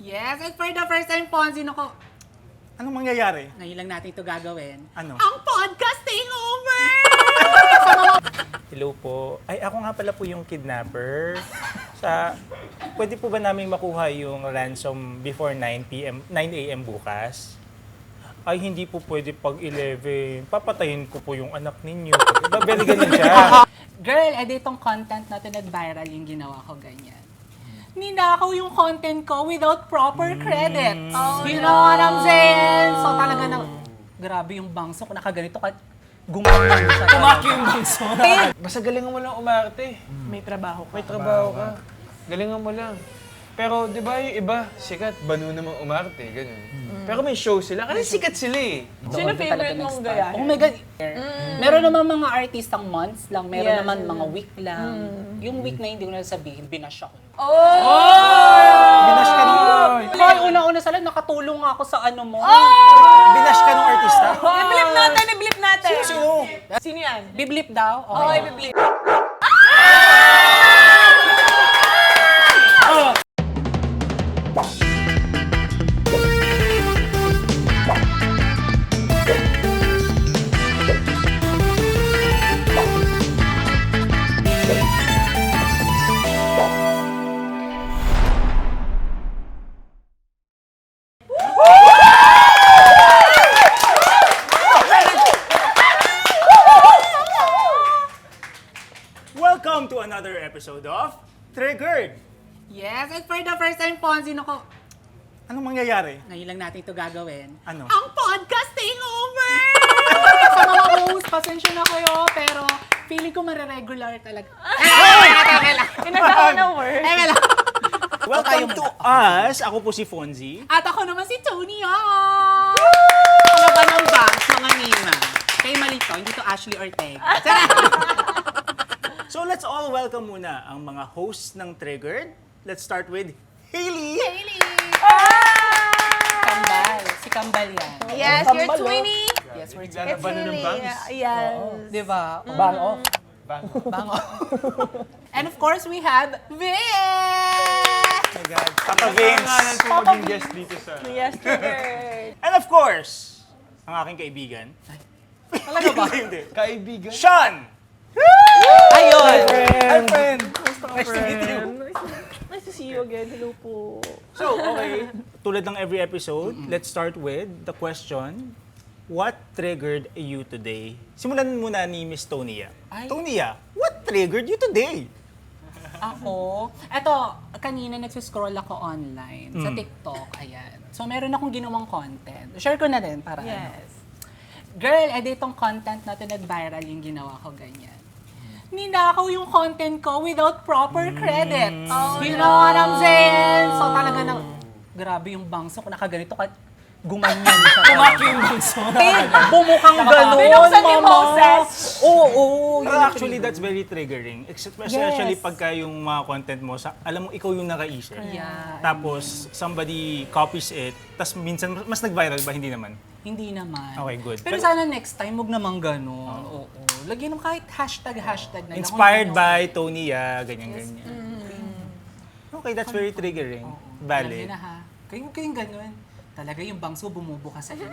Yes, and for the first time, Ponzi, nako, Anong mangyayari? ngayon lang natin ito gagawin. Ano? Ang podcast takeover! Hello po. Ay, ako nga pala po yung kidnapper. Pwede po ba namin makuha yung ransom before 9 a.m. bukas? Ay, hindi po pwede pag 11. Papatayin ko po yung anak ninyo. Diba, very ganun siya. Girl, itong content natin nag-viral yung ginawa ko ganyan. Ninakaw yung content ko without proper credit. You know what I'm saying? So talaga na, grabe yung bangso ko, nakaganito ka, gumawa siya. Tumaki yung bangso. Basta galingan mo lang umarte. May trabaho ka. May trabaho ka. Galingan mo lang. Pero di ba yung iba, sikat, banu namang umarte, ganun. Pero may show sila, kasi sikat sila eh. Sino favorite mong gayahin? Oh my God. Meron naman mga artistang months lang, meron Yes. naman mga week lang. Yung week na hindi ko na sabihin, binash ako. Binash ka nung, Hoy, una-una sa lahat, nakatulong ako sa ano mo. binash ka nung artista? I-blip natin, i-blip natin. Sino? Sino yan? Biblip daw? Oo, i-blip. Welcome to another episode of Triggered. Yes, and for the first time, Ponzi, nako, Anong mangyayari? ngayon lang natin ito gagawin. Ano? Ang podcast takeover! Sa mga host, pasensya na kayo, pero feeling ko mariregular talaga. Pinagdaan ng word. Welcome to us. Ako po si Fonzie. At ako naman si Tony Yang! Ano ba ng bags, mga Nina? Kay Malito, hindi to Ashley Ortega. So let's all welcome muna ang mga hosts ng Triggered. Let's start with Hailey. Kambal. Si Kambal yan. Yes, you're Twinnie. Yes, we're It's Lalabanan ng Haley. bangs. Yes. Di ba? Bang off. Bango. And of course, we have Vince! Oh my God. Papa Vince. Pangalan ko maging guest dito sa... Yes, triggered. And of course, ang aking kaibigan. Talaga ba? Hindi. Kaibigan. Sean! Ayun! Hi, friend! Nice to meet you. Nice to see you again. Hello po. So, okay. Tulad ng every episode, let's start with the question, what triggered you today? Simulan muna ni Miss Tonia. Ay. Tonia, what triggered you today? Ako, eto, kanina nagsuscroll ako online sa TikTok, ayan. So, meron akong ginawang content. Share ko na din para Yes. Girl, itong content natin nag-viral yung ginawa ko ganyan. Ninakaw yung content ko without proper credit. You know what I'm saying? So talaga na, grabe yung bangso ko, nakaganito ka, gumanyan siya. Tumaki yung bangso. Bumukhang gano'n, Binuksan ni mama. Moses. Oo, Pero actually, that's very triggering. Especially Yes. pagka yung mga content mo, alam mo, ikaw yung nakaisip. Yeah. Tapos, somebody copies it, tapos minsan, mas nag-viral ba? Hindi naman. Hindi naman. Okay, good. Pero sana next time, huwag naman gano'n. Oo. Lagyan mo kahit hashtag na. Inspired by Tonia, ganyan-ganyan. Okay, that's very triggering. Valid. Valid. Na ha. Kayong gano'n. Talaga yung bangso bumubuka sa inyo.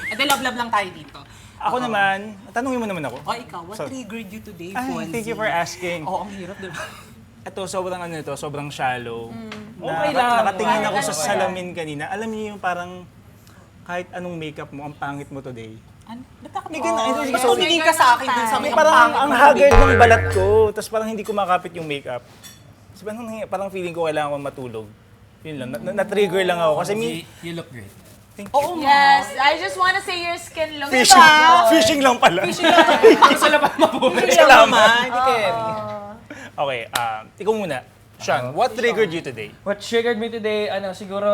Ito, love-love lang tayo dito. Ako naman, tanungin mo naman ako. O ikaw, what So- triggered you today, Ay, Fonzie? thank you for asking. Oo, ang hirap, diba? Ito, sobrang shallow. Okay lang. Nakatingin ako sa Okay. salamin kanina. Alam niyo yung parang kahit anong makeup mo, ang pangit mo today. Ano? Ba't ako? May ganun, hindi Ba't ko- tumingin ka sa akin dun sa may Parang pangit ang mo haggard today? ng balat ko, tapos parang hindi ko makapit yung makeup. Kasi parang feeling ko kailangan ko matulog. Yun lang, na-trigger lang ako. Kasi You look great. Oo, Yes, I just wanna say your skin looks fishing lang pala. Sa labas mapulit. Salamat. Okay, ikaw muna. Sean, what triggered you today? What triggered me today, siguro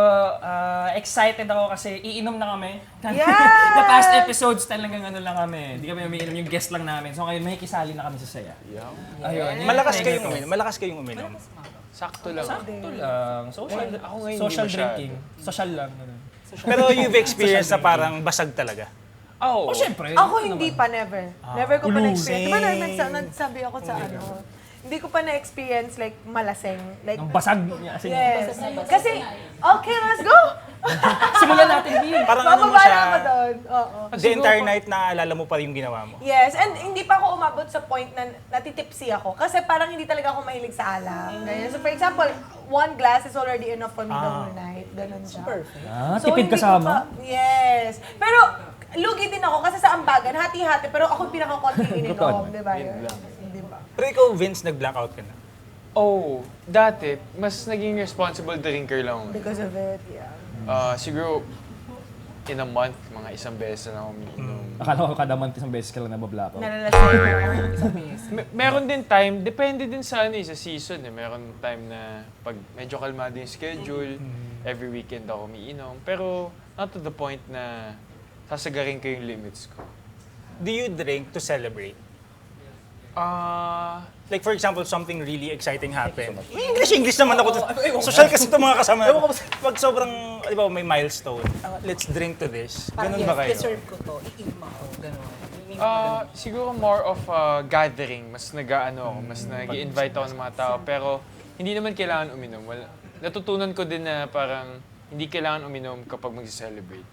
excited ako kasi iinom na kami. The past episodes talagang lang kami. Hindi kami umiinom, yung guest lang namin. So ngayon makikisali na kami sa saya. Ayun. yun Malakas yung kayong trigger ko. uminom. Malakas kayong uminom. Sakto lang. Sakto lang. Social, Ako ngayon social hindi masyado. drinking. Social lang. Ganun. Pero you've experienced na parang basag talaga. Oh, syempre. Ako hindi pa, never. Never ko pa Ulu, na-experience. Di ba same. nagsabi ako sa ano, hindi ko pa na-experience like malaseng. Like, Ang basag niya. Kasi, yes. Kasi, okay, let's go! simulan natin, B. Parang ano mo Bababa siya, na ako doon. Oo. the entire night naaalala mo pa yung ginawa mo. Yes, and hindi pa ako umabot sa point na natitipsy ako. Kasi parang hindi talaga ako mahilig sa alak. Ganyan. So for example, 1 glass is already enough for me the whole night. Ganun siya. Perfect. Tipid hindi ko kasama. yes. Pero, lugi din ako kasi sa ambagan, hati-hati. Pero ako yung pinaka-konting ininom, di ba yun? Di ba? Pero ikaw, Vince, nag-blackout ka na. Oh, dati, mas naging responsible drinker lang ako. Because of it, yeah. Siguro, in a month, mga 1 beses na ako umiinom. Akala ko kada month isang beses ka lang nabablackout. Nalalasing. Meron din time, depende din sa sa season eh. Meron time na pag medyo kalmado yung schedule, every weekend ako umiinom. Pero not to the point na sasagarin ko yung limits ko. Do you drink to celebrate? Ah, Like for example, something really exciting happened. May English naman ako. Social kasi itong mga kasama. Pag sobrang, di ba, may milestone, let's drink to this. Ganun ba kayo? deserve ko to, iinom ako, gano'n. siguro more of a gathering. Mas nag-ano ako, mas nag-invite ako ng mga tao. Pero hindi naman kailangan uminom. Natutunan ko din na parang hindi kailangan uminom kapag mag-celebrate.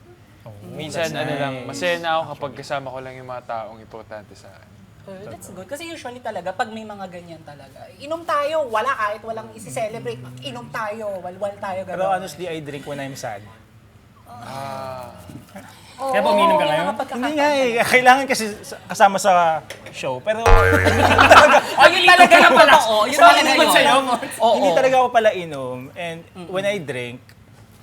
Minsan, masaya na ako kapag kasama ko lang yung mga taong importante sa akin. That's good. Kasi usually talaga, pag may mga ganyan talaga, inom tayo, wala kahit walang isi-celebrate. Inom tayo, walwal tayo, Pero gano'n. honestly, I drink when I'm sad. Kaya ba uminom ka ngayon? Hindi nga eh. Kailangan kasi kasama sa show. Pero Yun talaga na pala. Yun talaga yun. sa'yo. hindi talaga ako pala inom. And when I drink,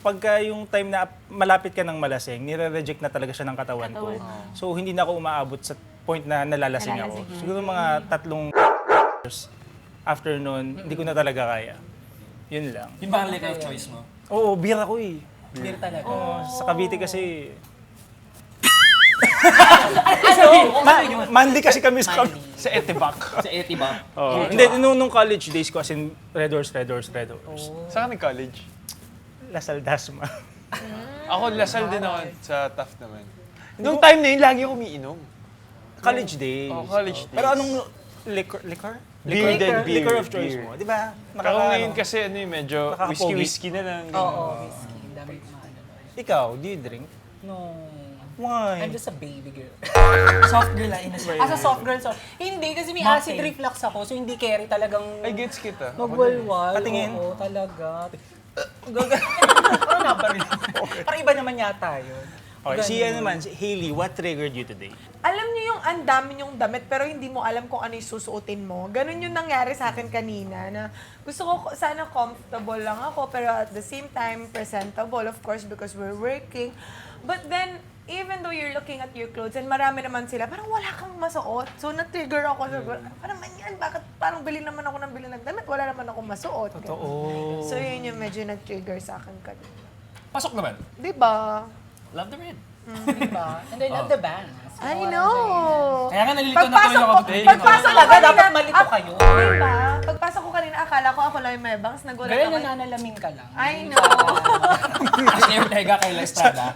pagka yung time na malapit ka ng malasing, nire-reject na talaga siya ng katawan ko. So hindi na ako umaabot sa point na nalalasing ako. Siguro mga 3 after nun, hindi ko na talaga kaya. Yun lang. Yun ba ang liquor of choice mo? Oo, beer ako eh. Beer talaga. Sa Cavite kasi, Ano? manly kasi kami sa Cavite. Sa Etibac. Sa Etiba. Oh. Hindi, nung college days ko, as in, Red Horse. Saan ka nag-college? Lasal Dasma. Ako, Lasal din ako sa Taft naman. Nung time na yun, lagi ako umiinom. College days. Oh, college days. Pero anong liquor? Beer din, beer. Liquor of choice beer. mo, di ba? Pero ngayon kasi medyo Nakakapogi. whiskey na lang. Oo, whiskey. Dami maano. Ikaw, do you drink? No. Why? I'm just a baby girl. Soft girl in a sense. As a soft girl, hindi. Kasi may acid reflux ako, so hindi carry talagang Ay, gets kita. magwalwal. Patingin. Oo, talaga. Parang nabaril ako. Parang iba naman yata yun. Okay, si Hailey, what triggered you today? Alam niyo yung ang dami niyong damit pero hindi mo alam kung ano yung susuotin mo. Ganun yung nangyari sa akin kanina na gusto ko sana comfortable lang ako pero at the same time presentable of course because we're working. But then even though you're looking at your clothes and marami naman sila, parang wala kang masuot. So na-trigger ako. Parang man yan, bakit parang bili naman ako ng bili ng damit? Wala naman ako masuot. Totoo. So yun yung medyo nag-trigger sa akin kanina. Pasok naman. Di ba? Love the red. Diba? And I love the bands. I know! Kaya nga nalilito na tuloy ako. Pagpasok ko Talaga, kanina, dapat malito kayo. Diba? Pagpasok ko kanina, akala ko ako lang yung may bangs. Nagulat Girl, ako. nananalamin ka lang. I know. Kasi yung tega kay La Estrada.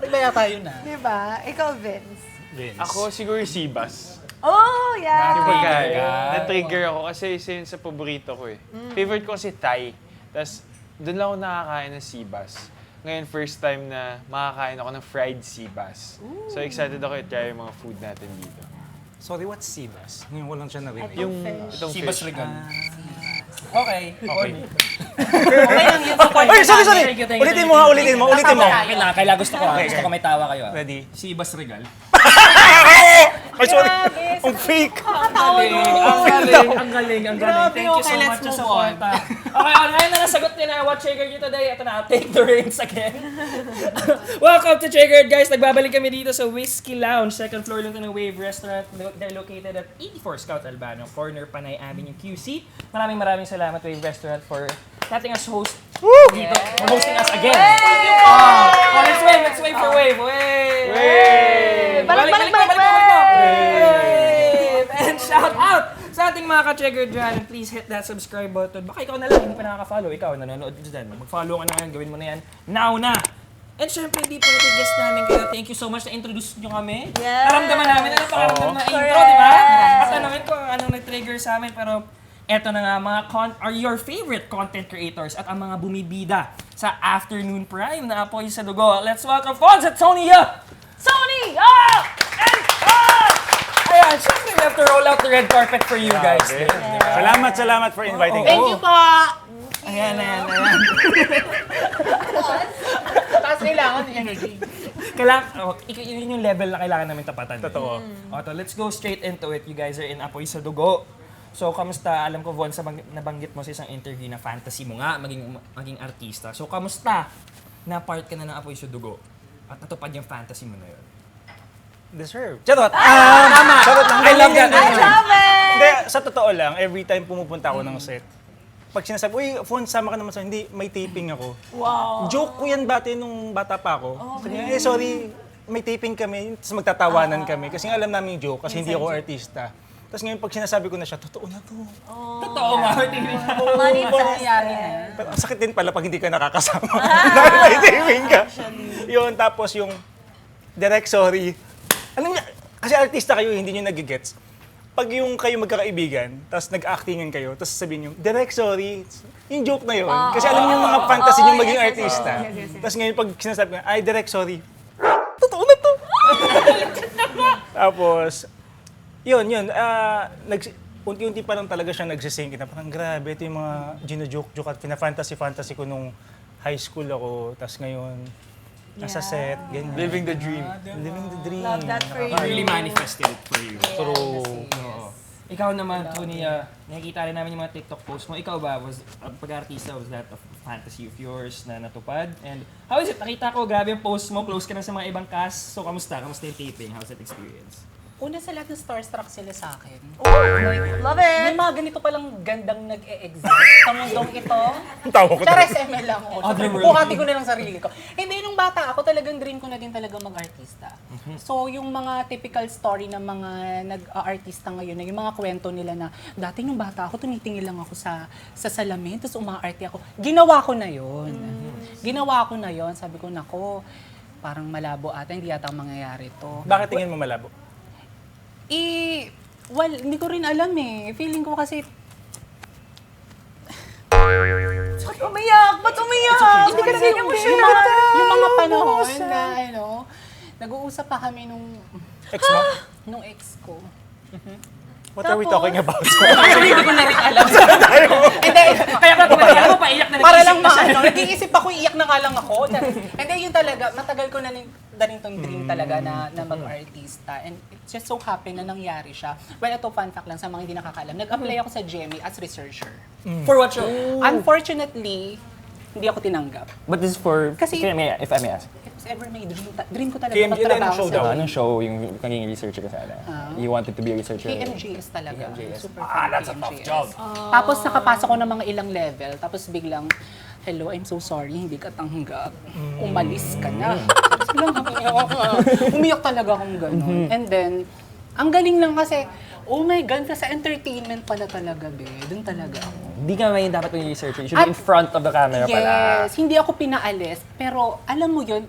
Iba yata yun ah. Diba? Ikaw, Vince. Vince. Ako siguro yung Sibas. Oh, yeah! Pagkain. Na-trigger ako kasi isa yun sa paborito ko eh. Favorite ko kasi Thai. Tapos doon lang ako nakakain ng Sibas. Ngayon, first time na makakain ako ng fried Sibas. So excited ako i-try yung mga food natin dito. Sorry, what's Sibas? Ngayon ko lang siya narinig. Yung itong Sibas fish. Regal. Okay. Okay. Okay lang yun. Ay, sorry! Thank you, thank you, Ulitin thank mo you. nga, ulitin mo. Okay lang, kailangan gusto ko gusto ko may tawa kayo Ready? Sibas Regal. Ay, sorry. Ang fake. Ang galing. Grabe, Thank you so okay, let's much sa move support. Okay, ngayon na nasagot niyo na what triggered you today. Ito na, take the reins again. Welcome to Triggered, guys. Nagbabalik kami dito sa Whiskey Lounge. Second floor lang ito ng Wave Restaurant. They're located at 84 Scout Albano, corner Panay Avenue, QC. Maraming salamat, Wave Restaurant, for letting us host dito. For hosting us again. Let's wave for Wave. Wave! Balik mo. Wave! And shout out sa ating mga ka-trigger dyan. Please hit that subscribe button. Baka ikaw na lang, hindi pa nakaka-follow. Ikaw, nanonood dyan. Mag-follow ka na yan, gawin mo na yan. Now na! And syempre, hindi po ito guest namin kayo. Thank you so much na introduce nyo kami. Yes. Naramdaman namin ano pakiramdam na intro, Correct. di ba? At tanongin ko kung anong nag-trigger sa amin. Pero eto na nga, mga are your favorite content creators at ang mga bumibida sa afternoon prime na apoy sa dugo. Let's welcome Fonz at Sonia! Sonia! And Ayan, syempre we have to roll out the red carpet for you guys. Salamat for inviting Thank us. you po! Ayan. Tapos kailangan energy. Yun yung level na kailangan namin tapatan. Totoo. Oto, let's go straight into it. You guys are in Apoy sa Dugo. So, kamusta? Alam ko, Von, nabanggit mo sa isang interview na fantasy mo nga, maging artista. So, kamusta na part ka na ng Apoy sa Dugo? At natupad yung fantasy mo na yun? Deserve. Charot! Charot lang. I love that. I love it! Hindi, sa totoo lang, every time pumupunta ako ng set, pag sinasabi, uy, Fon, sama ka naman sa, hindi, may taping ako. Wow. Joke ko yan dati nung bata pa ako. Sabi niya, sorry, may taping kami, tapos magtatawanan kami. Kasi alam namin yung joke, kasi hindi ako artista. Tapos ngayon, pag sinasabi ko na siya, totoo na to. Totoo nga. Nangyari na. Pero ang sakit din pala pag hindi ka nakakasama. Dahil may taping ka. Yun, tapos yung direct sorry. Alam niya, kasi artista kayo, hindi nyo nagigets. Pag yung kayo magkakaibigan, tapos nag-actingan kayo, tapos sabihin nyo, direct sorry, yung joke na yun. Kasi alam niyo yung mga fantasy nyo maging artista. Tapos ngayon pag sinasabi ko, ay direct sorry, totoo na to. Tapos, yun, unti-unti pa lang talaga siya nagsisink na parang grabe, ito yung mga gino-joke-joke at pina-fantasy ko nung high school ako, tapos ngayon, nasa set, ganyan. Living the dream. Living the dream. Love that for you. Really manifested it for you. True. Ikaw naman, Tony, nakikita rin namin yung mga TikTok posts mo. Ikaw ba, pag-artista, was that a fantasy of yours na natupad? And how is it? Nakita ko, grabe yung post mo, close ka na sa mga ibang cast. So, kamusta? Kamusta yung taping? How's that experience? Una sa lahat, starstruck sila sa akin. Love May it! mga ganito palang gandang nag-e-exist sa mundong ito. Ang tawa ko Chares talaga. ML lang ako. Otherworldly. Buhati ko na lang sarili ko. Hindi, nung bata ako, talagang dream ko na din talaga mag-artista. So, yung mga typical story ng mga nag-artista ngayon, yung mga kwento nila na, dati nung bata ako, tumitingin lang ako sa salamin, tapos umaarte ako. Ginawa ko na yun. Ginawa ko na yun. Sabi ko, nako, parang malabo ata, hindi yata mangyayari to. Bakit tingin mo malabo? Hindi ko rin alam eh. Feeling ko kasi, Umiyak! Ba't umiyak? Hindi ka na ganyan mo siya. yung mga panahon na, nag-uusap pa kami nung Ex mo? ex ko. What are we talking about? Actually, hindi ko na rin alam. Hindi, Kaya ka tumataya mo, paiyak na para nag-isip lang na siya. nag-iisip ako, iyak na nga lang ako. Hindi, yun talaga, matagal ko na rin tong dream talaga na mag-artista. And it just so happened na nangyari siya. Well, ito fun fact lang sa mga hindi nakakaalam. Nag-apply ako sa GMA as researcher. For what show? Unfortunately, hindi ako tinanggap. But this is for, Kasi- if I may ask, If ever may dream ko talaga KMG, magtrabaho show daw. sa anong show yung naging researcher ka sana? You wanted to be a researcher? KMJS talaga. KMJS. Super fan that's KMJS. A tough job. Tapos nakapasok ko ng mga ilang level, tapos biglang, hello, I'm so sorry, hindi ka tanggap. Umalis ka na. Tapos biglang umiyak talaga akong gano'n. And then, ang galing lang kasi, oh my God, sa entertainment pala talaga, be. Doon talaga ako. Hindi ka may dapat yung researcher. You should be in front of the camera pala. Yes, hindi ako pinaalis. Pero alam mo yun,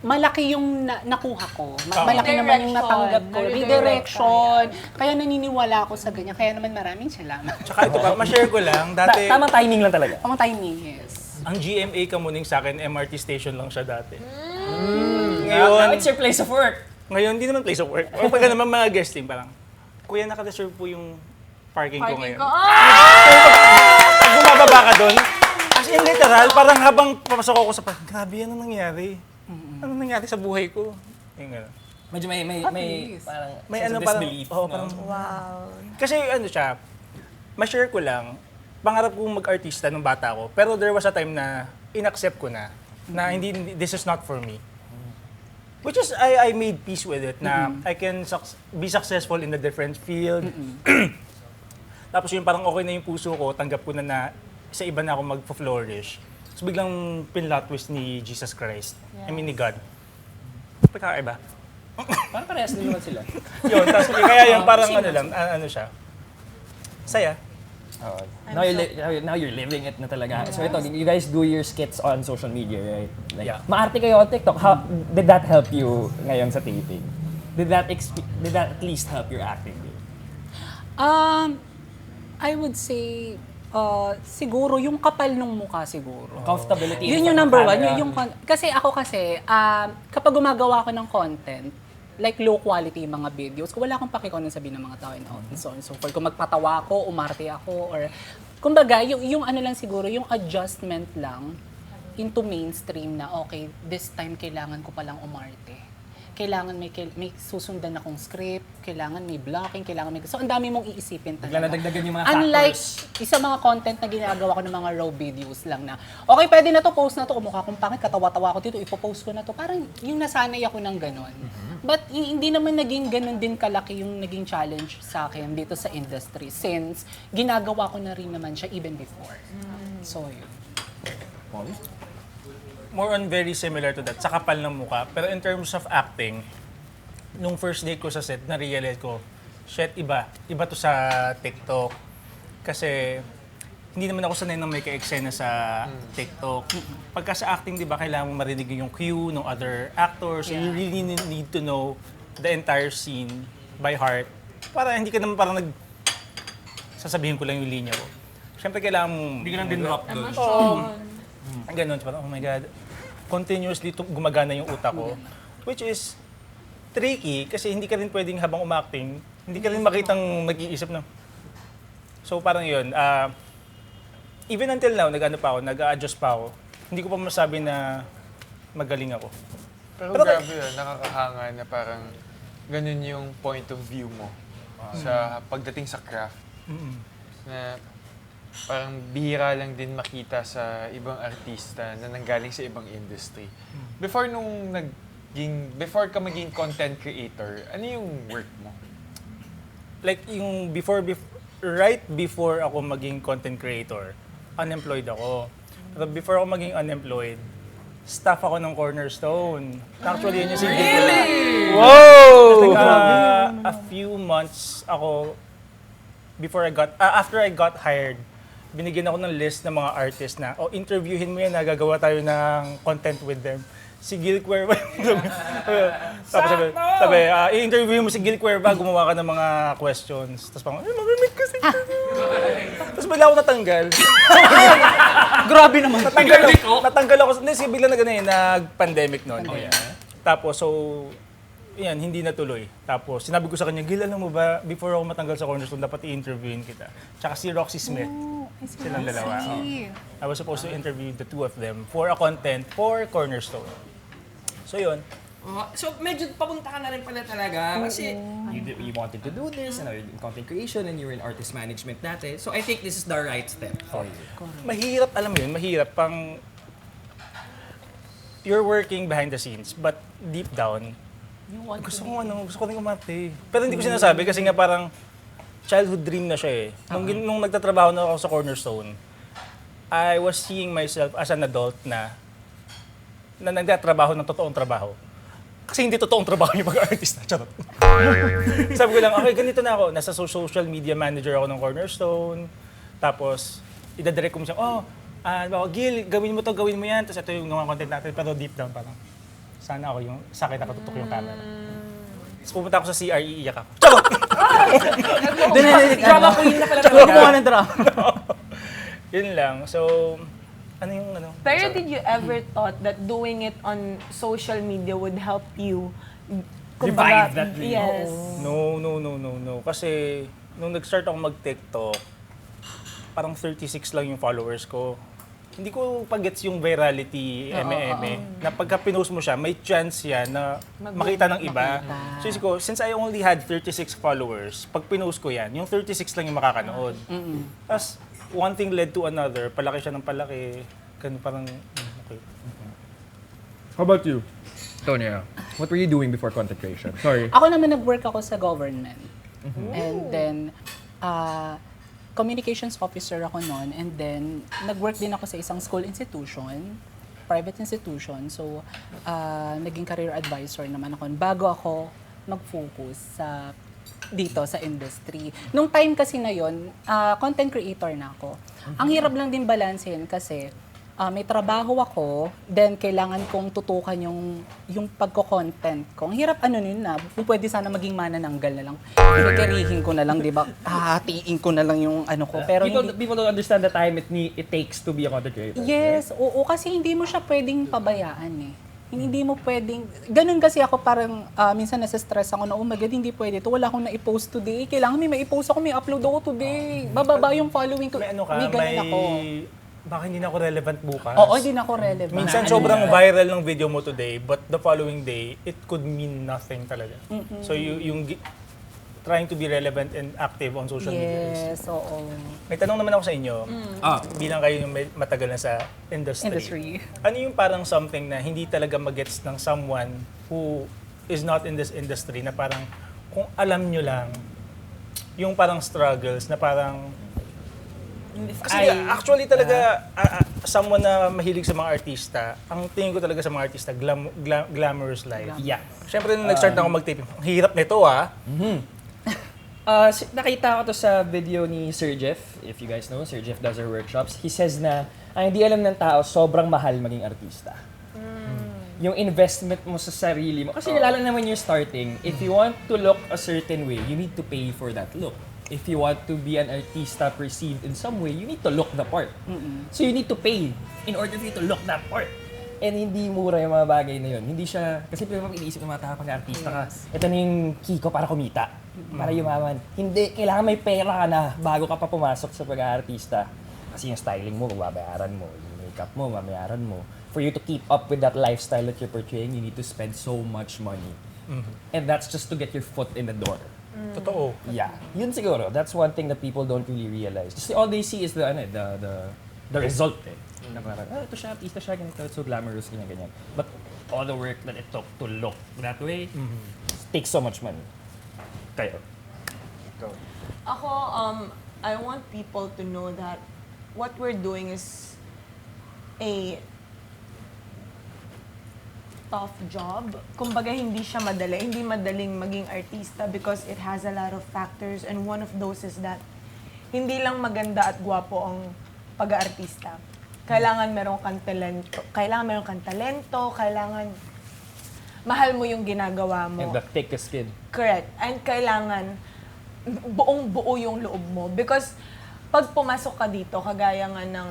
malaki yung nakuha ko. Malaki naman yung natanggap ko. Redirection. Kaya naniniwala ako sa ganyan. Kaya naman maraming salamat. Tsaka ito pa, ma-share ko lang, dati, Tamang timing lang talaga. Ang timing, yes. ang GMA Kamuning sa akin, MRT station lang siya dati. Now Ngayon, it's your place of work. ngayon, hindi naman place of work. O pagka naman mga guesting, parang, Kuya, naka-reserve po yung parking ko ngayon. Pag bumababa ka doon, as in literal, parang habang papasok ako sa parang, grabe, ano nangyari? Ano nangyari sa buhay ko? Yung gano'n. Medyo may parang May sense ano of parang, disbelief. oh, no? parang, Wow. kasi ano siya, ma-share ko lang, pangarap kong mag-artista nung bata ko, pero there was a time na inaccept ko na hindi, this is not for me. Which is, I made peace with it, na I can be successful in a different field. Tapos yung parang okay na yung puso ko, tanggap ko na sa iba na ako mag-flourish. So biglang pinlot twist ni Jesus Christ, I mean ni God. Pagkakaiba. Parang parehas din naman sila. Yun, tapos kaya yung parang ano lang, ano siya, saya. Now you're living it na talaga. So ito, you guys do your skits on social media, right? Like, Yeah. maarte kayo on TikTok. How did that help you ngayon sa taping? Did that at least help your acting? I would say, siguro, yung kapal ng mukha siguro. Comfortability. Yun yung number one. Kasi ako kapag gumagawa ako ng content, like low quality mga videos, wala akong paki kung anong sabihin ng mga tao and so on and so forth. Kung magpatawa ako, umarte ako, or kumbaga, yung ano lang siguro, yung adjustment lang into mainstream na, okay, this time kailangan ko palang umarte. Kailangan may susundan akong script, kailangan may blocking, kailangan may... So, ang dami mong iisipin talaga. Nadagdagan yung mga Unlike factors. isa mga content na ginagawa ko ng mga raw videos lang na, okay, pwede na to, post na to, mukha kong pangit, katawa-tawa ko dito, ipopost ko na to. Parang yung nasanay ako ng ganon. But hindi naman naging ganon din kalaki yung naging challenge sa akin dito sa industry since ginagawa ko na rin naman siya even before. So, yun. More on very similar to that, sa kapal ng mukha. Pero in terms of acting, nung first day ko sa set, na-realize ko, shit, iba. Iba to sa TikTok. Kasi, hindi naman ako sanay ng may ka-eksena sa TikTok. Pagka sa acting, di ba, kailangan mo marinig yung cue ng other actors. So you really need to know the entire scene by heart. Para hindi ka naman parang sasabihin ko lang yung linya ko. Siyempre, kailangan mo... Hindi ka lang din-drop doon. Oo. Ganon, parang, oh my God. Continuously gumagana yung utak ko. Which is tricky kasi hindi ka rin pwedeng habang umacting, hindi ka rin makitang nag-iisip na. So parang yun. Even until now, nag-a-adjust pa ako. Hindi ko pa masabi na magaling ako. Pero Pero grabe yun, nakakahanga na parang ganun yung point of view mo sa pagdating sa craft. Na parang bihira lang din makita sa ibang artista na nanggaling sa ibang industry. Before ka maging content creator, ano yung work mo? Like yung right before ako maging content creator, unemployed ako. Pero before ako maging unemployed, staff ako ng Cornerstone. Actually, yun yung really? Wow! A few months ako after I got hired, binigyan ako ng list ng mga artists na, interviewin mo yan, nagagawa tayo ng content with them. Si Gil Cuerva. Tapos sabi, i-interview mo si Gil Cuerva, gumawa ka ng mga questions. Tapos parang, mamimik kasi. Tapos bigla ako natanggal. Grabe naman. Natanggal ako. Hindi, bigla nag-pandemic noon. Tapos, yan, hindi natuloy. Tapos, sinabi ko sa kanya, Gil, alam mo ba, before ako matanggal sa Cornerstone, dapat i-interviewin kita. Tsaka si Roxy Smith. Silang dalawa. I was supposed to interview the two of them for a content for Cornerstone. So, yun. So medyo papunta ka na rin pala talaga kasi you wanted to do this and you're in content creation and you're in artist management dati. So I think this is the right step for you. Mahirap, alam mo yun, mahirap pang you're working behind the scenes, but deep down, gusto ko rin umarte. Pero hindi ko sinasabi kasi nga parang childhood dream na siya eh. Nung nagtatrabaho na ako sa Cornerstone, I was seeing myself as an adult na nagtatrabaho ng totoong trabaho. Kasi hindi totoong trabaho yung pag-artist na. Charot. Sabi ko lang, okay, ganito na ako. Nasa social media manager ako ng Cornerstone. Tapos, idadirect ko mo siya, Gil, gawin mo to, gawin mo yan. Tapos ito yung mga content natin. Pero deep down, parang, sana ako yung, sa akin nakatutok yung camera. Tapos pumunta ako sa CR, iiyak ako. Charot! Drama queen na pala Tsaka talaga. gumawa ng drama. Yun lang. So, ano? Pero did you ever thought that doing it on social media would help you Revive that dream? Yes. No. Kasi, nung nag-start ako mag-TikTok, parang 36 lang yung followers ko. Hindi ko pag-gets yung virality, na pagka pinost mo siya, may chance yan na makita ng iba. So, isip ko, since I only had 36 followers, pag pinost ko yan, yung 36 lang yung makakanood. Tapos, one thing led to another, palaki siya ng palaki. Ganun parang, okay. How about you, Tonya? What were you doing before content creation? Sorry. Ako naman nag-work ako sa government. And then, communications officer ako noon. And then, nag-work din ako sa isang school institution, private institution. So, naging career advisor naman ako bago ako mag-focus sa dito sa industry. Nung time kasi na yon, content creator na ako. Ang hirap lang din balansehin kasi may trabaho ako, then kailangan kong tutukan yung pagko-content ko. Ang hirap yun na, kung pwede sana maging manananggal na lang. Pinagkarihin ko na lang, di ba? Hatiin ko na lang yung ko. Pero People don't understand the time it takes to be a content creator. yes, oo, kasi hindi mo siya pwedeng pabayaan eh. Hindi mo pwedeng, ganun kasi ako parang minsan nasa-stress ako na, oh my God, hindi pwede ito. Wala akong na-post today. Kailangan may i-post ako, may upload ako today. Bababa yung following ko. May ano ka, May ganun ako. baka hindi na ako relevant bukas. Oo, hindi na ako relevant. Minsan sobrang viral ng video mo today, but the following day, it could mean nothing talaga. So trying to be relevant and active on social media. Yes, oo. May tanong naman ako sa inyo, bilang kayo yung matagal na sa industry. Ano yung parang something na hindi talaga magets ng someone who is not in this industry, na parang kung alam nyo lang, yung parang struggles na parang kasi actually talaga, someone na mahilig sa mga artista, ang tingin ko talaga sa mga artista, glamorous life. Yeah. Siyempre, nung nag-start na ako mag-taping, ang hirap nito Nakita ko to sa video ni Sir Jeff. If you guys know, Sir Jeff does our workshops. He says na ang hindi alam ng tao, sobrang mahal maging artista. Yung investment mo sa sarili mo. Kasi lalo naman you're starting, if you want to look a certain way, you need to pay for that look. If you want to be an artista perceived in some way, you need to look the part. So you need to pay in order for you to look that part. And hindi mura yung mga bagay na yun. Hindi siya, kasi pag iniisip ng mga tao pag artista ka, ito na yung key ko para kumita, para yumaman. Hindi, kailangan may pera ka na bago ka pa pumasok sa pag-aartista. Kasi yung styling mo, babayaran mo. Yung makeup mo, babayaran mo. For you to keep up with that lifestyle that you're portraying, you need to spend so much money. And that's just to get your foot in the door. Totoo. Yeah. Yun siguro. That's one thing that people don't really realize. Just all they see is the result eh. Na parang, ito siya, artista siya, ganito, it's so glamorous, ganyan. But all the work that it took to look that way takes so much money. Kayo. Ako, I want people to know that what we're doing is a tough job. Kumbaga, hindi siya madali. Hindi madaling maging artista because it has a lot of factors, and one of those is that hindi lang maganda at gwapo ang pag-aartista. Kailangan meron kang talento, kailangan mahal mo yung ginagawa mo. And the thickest skin. Correct. And kailangan buong-buo yung loob mo. Because pag pumasok ka dito, kagaya nga ng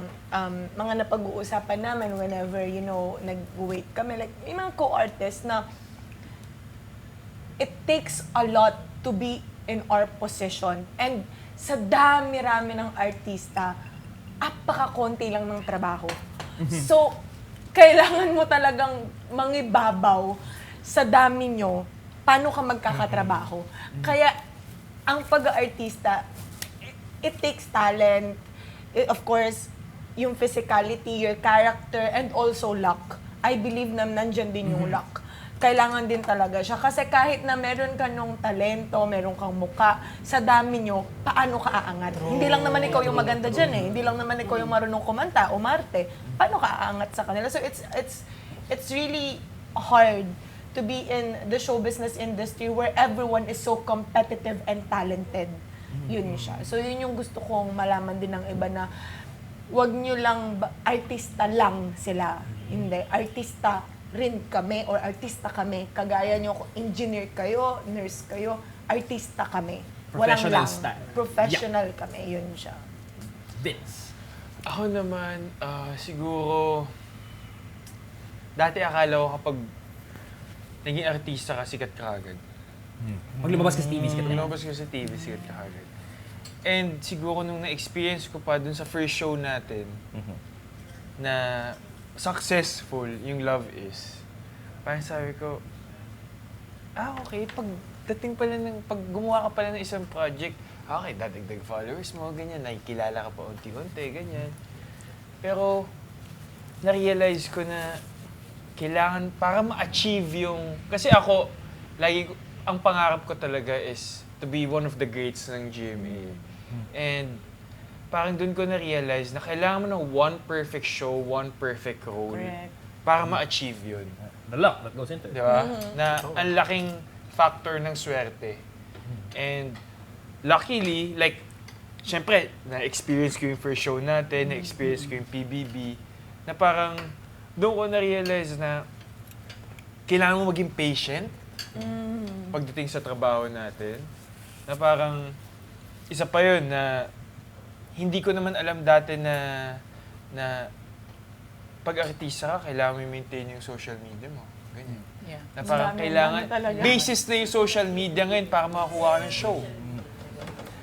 mga napag-uusapan namin whenever, nag-wait kami, like, may mga co-artists na it takes a lot to be in our position. And sa dami-rami ng artista, apaka-konti lang ng trabaho. So, kailangan mo talagang mangibabaw sa dami nyo, paano ka magkakatrabaho. Kaya, ang pag-aartista, it takes talent, of course, yung physicality, your character, and also luck. I believe na nandyan din yung luck. Kailangan din talaga siya. Kasi kahit na meron ka nung talento, meron kang muka, sa dami nyo, paano ka aangat? Hindi lang naman ikaw yung maganda dyan eh. Hindi lang naman ikaw yung marunong kumanta, umarte. Paano ka aangat sa kanila? So it's really hard to be in the show business industry where everyone is so competitive and talented. Yun siya. So yun yung gusto kong malaman din ng iba na wag nyo lang, artista lang sila. Hindi, artista rin kami or artista kami. Kagaya nyo, kung engineer kayo, nurse kayo, artista kami. Walang Professional lang. style. Professional kami, yun siya. Vince. Ako naman, siguro, dati akala ko kapag naging artista ka, sikat ka agad. Pag lumabas ka sa TV, sikat ka. Lumabas ko sa TV, sikat ka agad. And siguro nung na-experience ko pa dun sa first show natin, na successful yung Love Is, parang sabi ko, okay, pag gumawa ka pala ng isang project, okay, dadagdag followers mo, ganyan, nakikilala ka pa unti-unti, ganyan. Pero, na-realize ko na kailangan, para ma-achieve yung, kasi ako, ang pangarap ko talaga is to be one of the greats ng GMA. And, parang dun ko na-realize na kailangan mo ng one perfect show, one perfect role. Correct. Para ma-achieve yun. The luck that goes into it. Di ba? Na ang laking factor ng swerte. And luckily, like, syempre, na-experience ko yung first show natin, na-experience ko yung PBB, na parang doon ko na-realize na kailangan mo maging patient pagdating sa trabaho natin. Na parang, isa pa yun na hindi ko naman alam dati na pag-artista ka, kailangan mo i-maintain yung social media mo. Ganyan. Yeah. Na parang kailangan, basis na yung social media ngayon para makakuha ka ng show.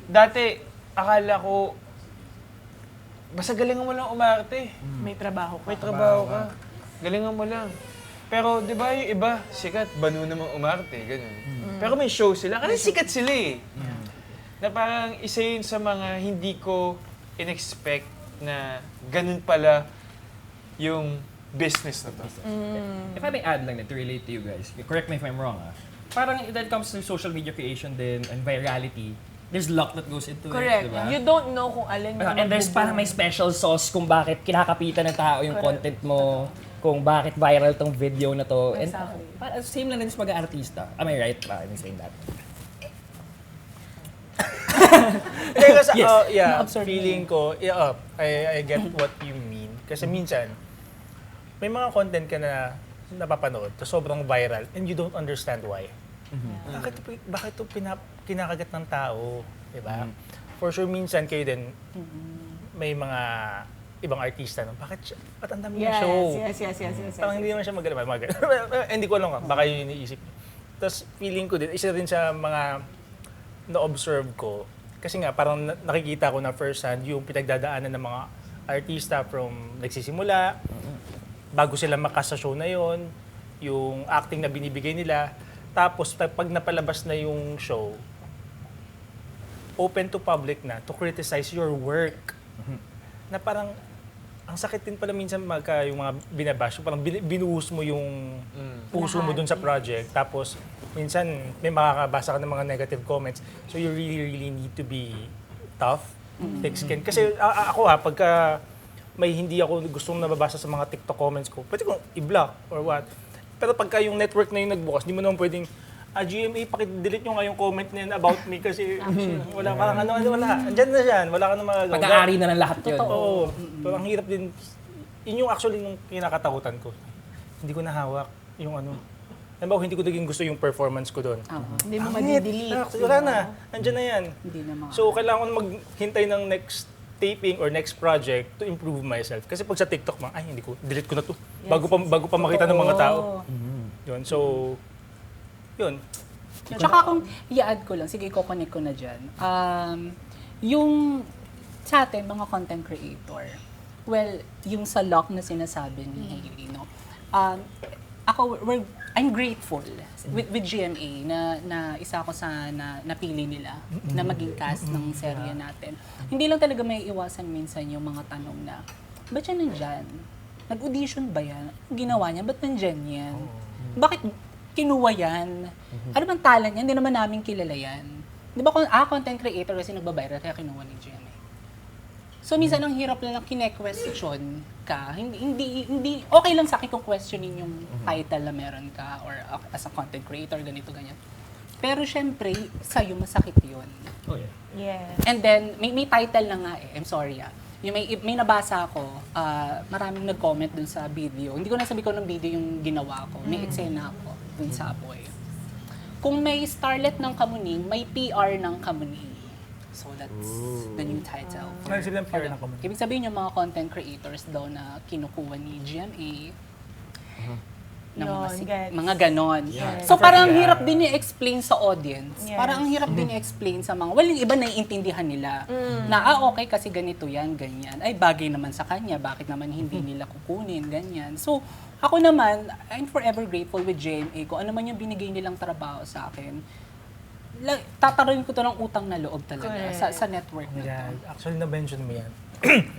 Dati, akala ko, basta galingan mo lang umarte. May trabaho ka. May trabaho ka. Galingan mo lang. Pero, di ba yung iba, sikat, banu namang umarte, ganun. Pero may show sila, kasi sikat sila eh. Na parang isa yun sa mga hindi ko in-expect na ganun pala yung business na to. If I may add lang to relate to you guys, correct me if I'm wrong parang when it comes to social media creation din and virality, there's luck that goes into Correct. it, diba? You don't know kung alin yung And there's parang may special sauce kung bakit kinakapitan ng tao yung content mo, kung bakit viral tong video na to. And Exactly. same lang din sa mag-artista. Am I right ba in saying that? Kasi, Yes. Na-observe feeling ko, I get what you mean. Kasi minsan, may mga content ka na napapanood, to sobrang viral, and you don't understand why. Bakit ito kinakagat ng tao? Diba? For sure, minsan kayo din, may mga ibang artista, no? Bakit ang dami ng show? Yes. Parang hindi naman siya maganda. Hindi ko alam baka yun yung iniisip. Tapos feeling ko din, isa rin sa mga na-observe ko, kasi nga parang nakikita ko na first hand yung pinagdadaanan ng mga artista from nagsisimula, bago sila makasa show na yon, yung acting na binibigay nila, tapos pag napalabas na yung show, open to public na to criticize your work. Na parang, ang sakit din pala minsan yung mga binabash, parang binuhos mo yung puso mo dun sa project. Tapos, minsan may makakabasa ka ng mga negative comments. So you really need to be tough, thick skin. Kasi ako pagka may hindi ako gustong nababasa sa mga TikTok comments ko, pwede kong i-block or what. Pero pagka yung network na yung nagbukas, di mo naman pwedeng, GMA, paki-delete nyo nga yung comment na yun about me kasi wala, parang wala. Andyan na yan, wala ka na magagawa. Pag-aari na ng lahat yun. Oo. Pero ang hirap din, yun yung actually yung kinakatakutan ko. Hindi ko nahawak yung Halimbawa, hindi ko naging gusto yung performance ko doon. Hindi mo Pangit. madidelete. Wala na. Andyan na yan. Hindi naman. So, kailangan ko na maghintay ng next taping or next project to improve myself. Kasi pag sa TikTok, hindi ko, delete ko na to. Bago pa makita ng mga tao. Yun. So, yun. Tsaka kung i-add ko lang, sige, i-connect ko na dyan. Yung sa atin, mga content creator, well, yung sa lock na sinasabi ni Hailey, no? I'm grateful with GMA na isa ako sa napili nila na maging cast ng serye natin. Hindi lang talaga may iwasan minsan yung mga tanong na, ba't siya nandyan? Nag-audition ba yan? Ang ginawa niya? Ba't nandyan yan? Bakit kinuha yan? Ano bang talent niya? Hindi naman namin kilala yan. Di ba content creator kasi nagbabiral kaya kinuha ni GMA. So minsan ang hirap lang kine-question ka. Hindi okay lang sa akin kung questionin yung title na meron ka or as a content creator, ganito, ganyan. Pero syempre, sa'yo masakit yun. Oh, yeah. Yes. And then, may title na nga I'm sorry Yung may nabasa ako, maraming nag-comment dun sa video. Hindi ko nasabi ko ng video yung ginawa ko. May eksena ako dun sa Apoy. Kung may starlet ng Kamuning, may PR ng Kamuning. So that's the new title. Ano silang PR ng Kamuning? Ibig sabihin yung mga content creators daw na kinukuha ni GMA, ng mga ganon. Yes. So parang ang hirap din i-explain sa audience. Yes. Parang ang hirap din i-explain sa mga, yung iba naiintindihan nila na okay kasi ganito yan, ganyan. Ay bagay naman sa kanya, bakit naman hindi nila kukunin, ganyan. So ako naman, I'm forever grateful with GMA ko. Ano man yung binigay nilang trabaho sa akin, tataroin ko to ng utang na loob talaga sa network na to. Yeah, actually na-mention mo yan.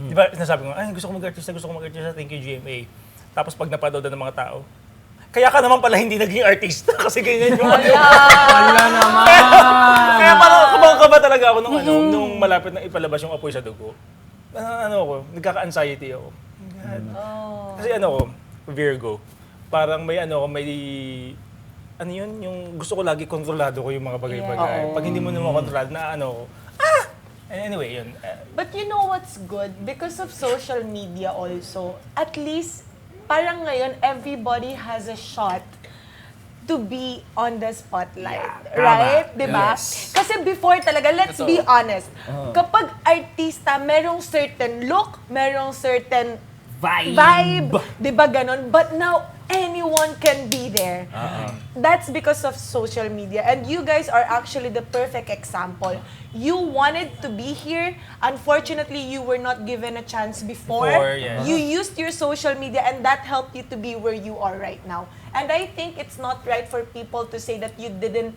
Di ba, nasabi ko, gusto ko mag-artista, thank you GMA. Tapos pag napanood ng mga tao, kaya ka naman pala hindi naging artista kasi ganyan yung Wala naman! Kaya parang kabang-kaba talaga ako nung malapit na ipalabas yung Apoy sa Dugo. Nagkaka-anxiety ako. God. Kasi Virgo. Parang may ano yun, yung gusto ko lagi kontrolado ko yung mga bagay-bagay. Yeah. Pag hindi mo naman kontrolado na ano, anyway, yun. But you know what's good? Because of social media also, at least, parang ngayon, everybody has a shot to be on the spotlight. Right? Diba? Yes. Kasi before talaga, let's be honest, kapag artista, merong certain look, merong certain vibe. Diba ganon? But now, anyone can be there. That's because of social media. And you guys are actually the perfect example. You wanted to be here. Unfortunately, you were not given a chance before. Yes. You used your social media and that helped you to be where you are right now. And I think it's not right for people to say that you didn't,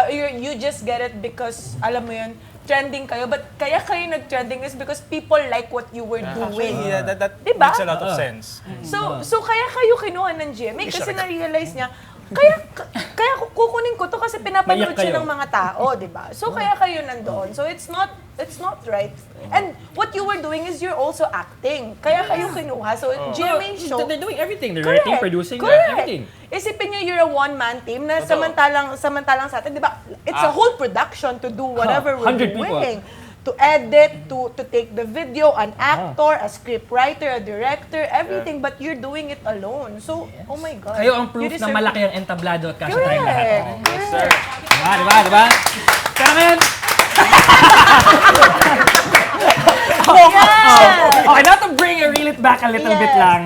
you just get it because, alam mo yun, trending kayo. But kaya kayo nag-trending is because people like what you were doing. Yeah, that Diba? makes a lot of sense. So kaya kayo kinuha ng GMA kasi na-realize niya, kaya kukunin ko to kasi pinapanood siya ng mga tao, di ba? So kaya kayo nandoon. So it's not right. And what you were doing is you're also acting. Kaya kayo kinuha. So GMA show. They're doing everything. They're Correct. writing, producing, Correct. everything. Isipin niyo you're a one-man team na samantalang sa atin, di ba? It's a whole production to do whatever we're 100 people. doing. To edit, to take the video, an actor, a scriptwriter, a director, everything, but you're doing it alone. So, oh my God. Kayo ang proof You na deserve malaki to- ang entablado at kasya tayong lahat. Correct. Correct. Diba? Kaya ngayon, okay, now to reel it back a little bit Yes. lang.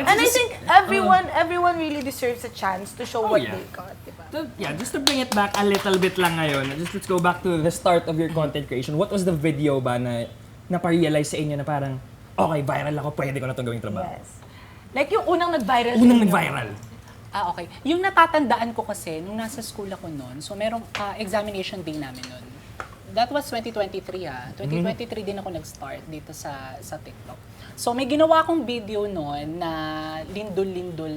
And I think everyone really deserves a chance to show what yeah. they got, diba? Yeah, just to bring it back a little bit lang ngayon, let's go back to the start of your content creation. What was the video ba na naparealize sa inyo na parang, okay, viral ako, pwede ko na itong gawing trabaho? Yes. Like yung unang nag-viral. Unang sa inyo. nag-viral. Okay. Yung natatandaan ko kasi, nung nasa school ako noon, so merong examination day namin noon. That was 2023 ha. 2023 din ako nag-start dito sa TikTok. So may ginawa akong video noon na lindol-lindol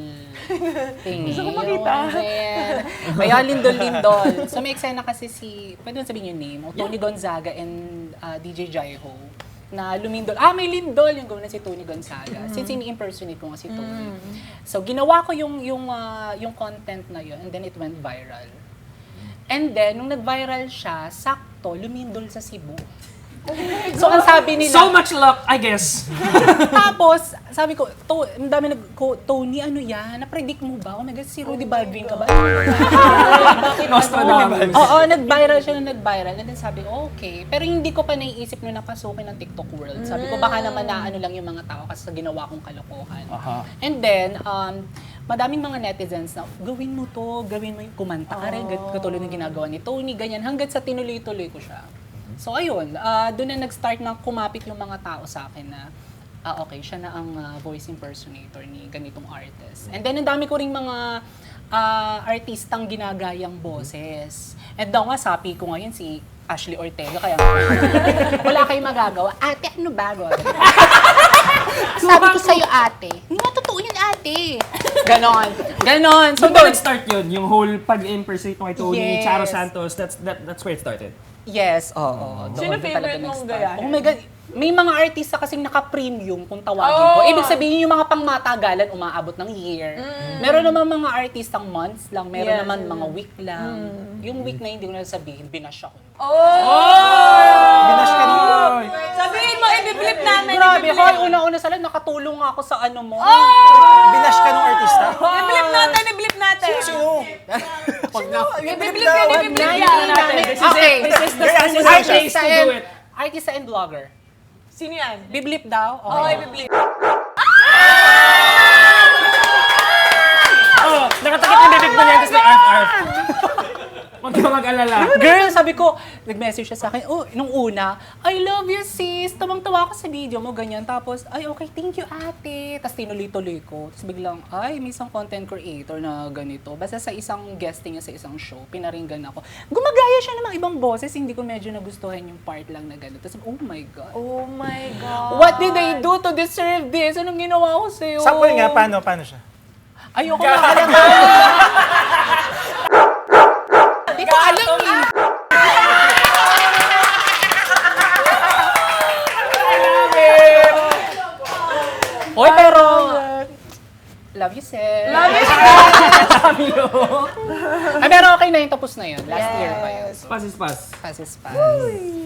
thingy. Gusto ko makita. Kaya lindol-lindol. So may eksena kasi pwede mo sabihin yung name, Tony Gonzaga and DJ Jaiho na lumindol. May lindol! Yung gawin na si Tony Gonzaga. Since ini-impersonate ko nga si Tony. So ginawa ko yung content na yun and then it went viral. And then, nung nag-viral siya, sakto, lumindol sa Cebu. So, ang sabi nila... So much luck, I guess. Tapos, sabi ko, ang dami Tony, ano yan? Na-predict mo ba? Oh my God, si Rudy Baldwin ka ba? Bakit Nostradamus. Oo, nag-viral siya na nag-viral. And then sabi ko, okay. Pero hindi ko pa naiisip nung napasukin ng TikTok world. Sabi ko, baka naman na ano lang yung mga tao kasi sa ginawa kong kalokohan. And then, madaming mga netizens na, gawin mo to, gawin mo yung kumanta ka rin, katulad ng ginagawa ni Tony, ganyan, hanggang sa tinuloy-tuloy ko siya. So ayun, doon na nag-start na kumapit yung mga tao sa akin na, okay, siya na ang voice impersonator ni ganitong artist. And then, ang dami ko ring mga artistang ginagayang boses. And daw nga, sapi ko ngayon si Ashley Ortega, kaya wala kayong magagawa. Ate, ano ba? Sabi ko sa'yo, ate. Hindi mo totoo yun, ate. Ganon. So, doon nag-start yun, yung whole pag-impersonate mo kay Tony, Yes. Charo Santos, that's where it started. Yes, oo. Sino Doon favorite talaga mong nag-start. gayahin? Oh my God. May mga artista kasing naka-premium kung tawagin ko. Ibig sabihin yung mga pangmatagalan umaabot ng year. Meron naman mga artistang months lang, meron Yes. naman mga week lang. Yung week na hindi ko na sabihin, binash ako. Binash ka nung... Sabihin mo, i-flip namin. Grabe, hoy, una-una sa lahat, nakatulong nga ako sa ano mo. Binash ka nung artista? I-flip natin, i-flip natin. Sino? I-flip yan, i-flip yan. Okay. This is the place to do it. Artista and vlogger. Sino yan? Biblip daw? Oo, i-flip. Oh, nakatakip yung bibig mo niya, tapos na-arf-arf. Huwag ka mag-alala. Girl, sabi ko, nag-message siya sa akin, nung una, I love you sis, tawang-tawa ako sa video mo, ganyan. Tapos, ay okay, thank you ate. Tapos tinuloy-tuloy ko. Tapos biglang, may isang content creator na ganito. Basta sa isang guesting niya sa isang show, pinaringgan ako. Gumagaya siya ng mga ibang boses, hindi ko medyo nagustuhan yung part lang na ganito. Tapos, oh my God. Oh my God. What did I do to deserve this? Anong ginawa ko sa'yo? Sample nga, paano siya? Ayoko na alam. Hindi ko alam eh. Hoy, pero Love you, sis. Love you. Ay, pero okay na yun. Tapos na yun. Last year pa yun. Pass is pass. Pass is pass.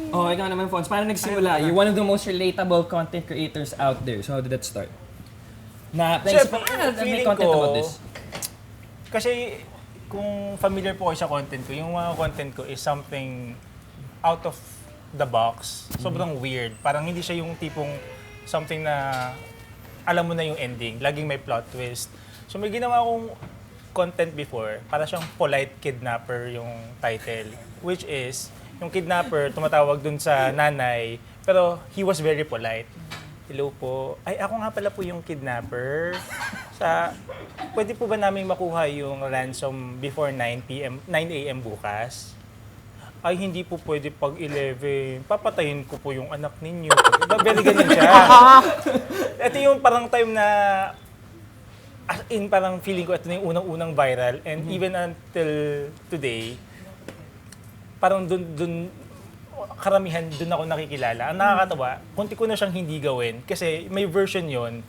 Oh, ikaw naman, Fons. Paano nagsimula? You're one of the most relatable content creators out there. So how did that start? Naisip mo, may feeling content ko, about this. Kasi kung familiar po kayo sa content ko, yung mga content ko is something out of the box. Sobrang weird. Parang hindi siya yung tipong something na alam mo na yung ending. Laging may plot twist. So may ginawa akong content before, para siyang polite kidnapper yung title. Which is, yung kidnapper tumatawag dun sa nanay, pero he was very polite. Hello po. Ay, ako nga pala po yung kidnapper. Pwede po ba namin makuha yung ransom before 9 a.m. bukas? Ay, hindi po pwede pag 11. Papatayin ko po yung anak ninyo. Very ganyan siya. Ito yung parang time na, as in parang feeling ko, ito na yung unang-unang viral. And even until today, parang dun karamihan dun ako nakikilala. Ang nakakatawa, kunti ko na siyang hindi gawin. Kasi may version yon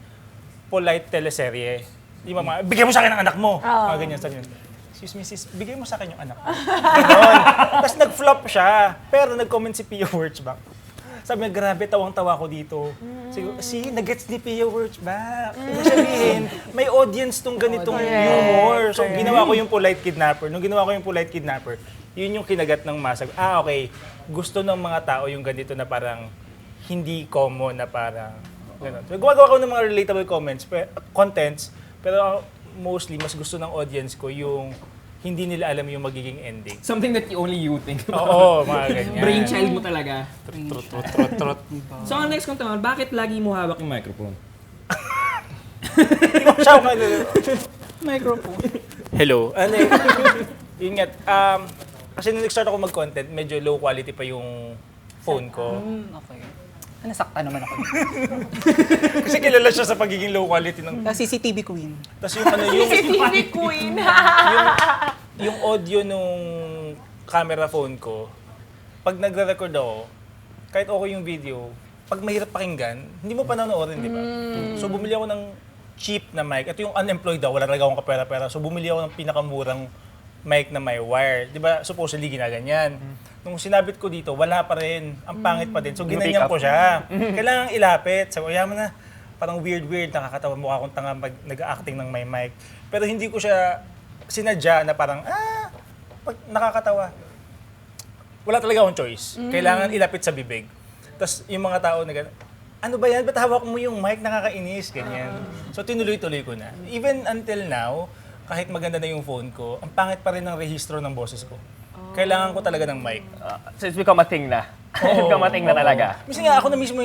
polite teleserye. Di ba, bigyan mo sa akin ang anak mo. Mga ganyan, sabi yun. Excuse me, sis, bigay mo sa akin yung anak mo. Ganon. Tapos nag-flop siya. Pero nag-comment si Pia Wurtzbach. Sabi niya, grabe, tawang-tawa ko dito. Siguro, see, nag-gets ni Pia Wurtzbach. Ibig sabihin, may audience tong ganitong humor. So, ginawa ko yung polite kidnapper. Nung ginawa ko yung polite kidnapper, yun yung kinagat ng masa. Okay, gusto ng mga tao yung ganito na parang hindi common na parang gano'n. So, gumagawa ko ng mga relatable contents, pero mostly, mas gusto ng audience ko yung hindi nila alam yung magiging ending. Something that only you think about. Oo, mga ganyan. Brainchild mo talaga. Trot. So, ang next kong tanong, bakit lagi mo hawak yung microphone? Ciao ka Microphone. Hello. Ano yun nga, kasi nung nag-start ako mag-content, medyo low quality pa yung phone ko. Okay. Nasakta naman ako. Kasi kilala siya sa pagiging low quality ng... CCTV queen. Tapos yung ano, yung... TV queen. yung audio nung camera phone ko, pag nagre-record ako, kahit okay yung video, pag mahirap pakinggan, hindi mo panonoorin, di ba? So bumili ako ng cheap na mic. Ito yung unemployed daw, wala talaga akong kapera-pera. So bumili ako ng pinakamurang mic na may wire. Di ba, supposedly ginaganyan. Nung sinabit ko dito, wala pa rin. Ang pangit pa din. So ginanyan ko siya. Kailangan ilapit. Sabi ko, yaman na, parang weird, nakakatawa. Mukha akong tanga nag-acting ng may mic. Pero hindi ko siya sinadya na parang, pag nakakatawa. Wala talaga akong choice. Kailangan ilapit sa bibig. Tapos yung mga tao na gano'n, ano ba yan? Ba't hawak mo yung mic? Nakakainis. Ganyan. So tinuloy-tuloy ko na. Even until now, kahit maganda na yung phone ko, ang pangit pa rin ng rehistro ng boses ko. Kailangan ko talaga ng mic. So it's become a thing na. It's become a thing na talaga. Minsan nga ako na mismo,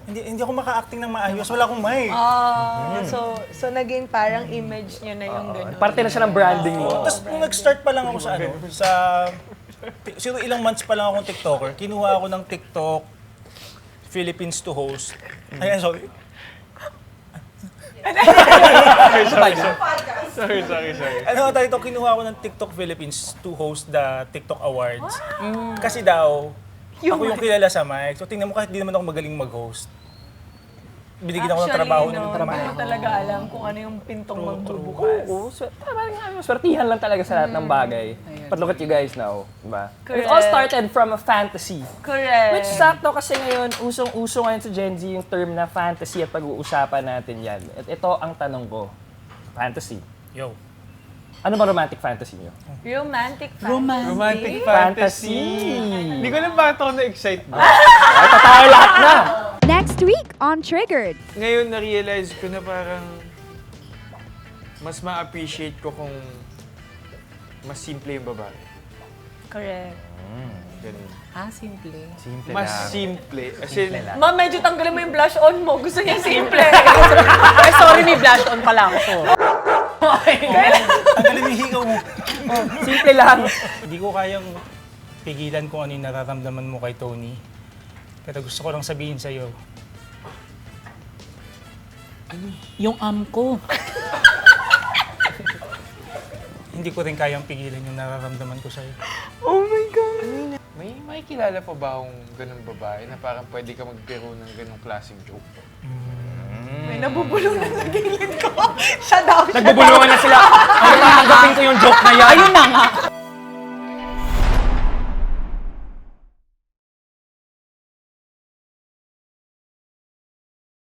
hindi ako maka-acting ng maayos. Wala akong mic. So naging parang image niyo na yung gano'n. Parte na siya ng branding mo. Tapos nung nag-start pa lang ako siguro ilang months pa lang akong TikToker, kinuha ako ng TikTok Philippines to host. Ayan, sorry. Sorry. Ano tayo ito, kinuha ko ng TikTok Philippines to host the TikTok Awards. Kasi daw, ako yung kilala sa mic. So tingnan mo, kahit di naman ako magaling mag-host. Binigyan ako ng trabaho ng Hindi mo talaga alam kung ano yung pintong magbubukas. Oo, parang swertihan lang talaga sa lahat ng bagay. But look at you guys now, diba? Correct. It all started from a fantasy. Correct. Which sakto kasi ngayon, usong-uso ngayon sa Gen Z yung term na fantasy at pag-uusapan natin yan. At ito ang tanong ko, fantasy. Yo. Ano ba romantic fantasy niyo? Romantic fantasy. Romantic fantasy. Hindi ko alam bakit ako na-excite ba. Ay, tayo lahat na! Next week on Triggered. Ngayon, na-realize ko na parang mas ma-appreciate ko kung mas simple yung babae. Correct. Ganun. Simple. Simple Mas lang. simple. As in, Ma, medyo tanggalin mo yung blush on mo. Gusto niya simple. Ay, sorry, may blush on pala ako. Tanggalin yung higaw mo. Simple lang. Hindi ko kayang pigilan kung ano yung nararamdaman mo kay Tony. Pero gusto ko lang sabihin sa'yo, Yung ko. hindi ko rin kayang pigilan yung nararamdaman ko sa'yo. may kilala pa ba akong ganun babae na parang pwede ka magbiro ng ganung klaseng joke? May nabubulunan sa gilid ko. Siya daw. Nagbubulungan na sila. Ay, tatanggapin ko yung joke na yan. Ayun na nga.